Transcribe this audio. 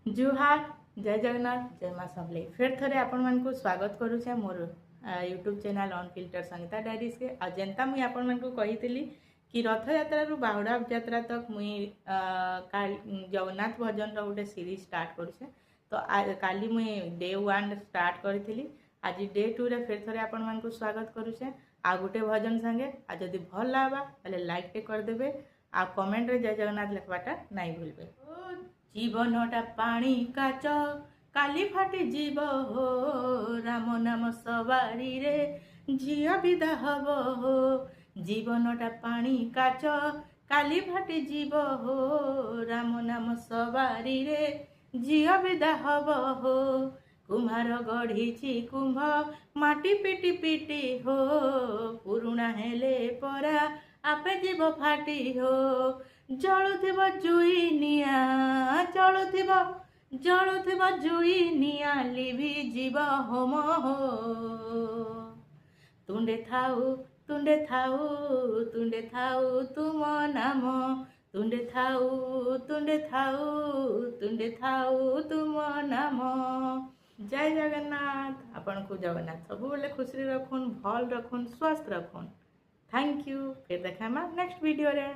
जुहार जय जगन्नाथ जय माँ समले फिर थरे आपण मान को स्वागत करूछे मोर YouTube channel unfilter Sangeeta diaries के आ जेंता मुई आपण मान को कहितली कि रथ यात्रा रु बाहुड़ा यात्रा तक मुई जगन्नाथ भजन रो गोटे सीरीज स्टार्ट करूछे। तो काली मुई डे 1 स्टार्ट करथिली, आज डे 2 रे फिर थरे आपण मान को स्वागत करूछे आ गोटे भजन संगे। आ जदी भल लागबा तले लाइक टे कर देबे आ कमेंट रे जय जगन्नाथ लिखवाटा नहीं भूलबे। जीवनटा पानी काच काली फाटी जीव हो, राम नाम सवारी रे झिया विदा हब हो। जीवनटा पानी काच काली फाटी जीव हो, राम नाम सवारी रे झिया विदा हब हो। कुम्हार गढ़ी कुंभ माटी पिटी पिटी हो, पुरुणा हेले परा आपे जीव फाटी हो। जलुथिब जुई निया जलुथिब जुई निया लिभि जीव होम हो। तुंडे थाऊ तुंडे थाऊ तुम नाम, तुंडे थाऊ तुम नाम। जय जगन्नाथ। आपण को जगन्नाथ सब बेले खुशी रखुन, भल रखुन, स्वस्थ रखुन। Thank you. फिर देखा नेक्स्ट वीडियो रे।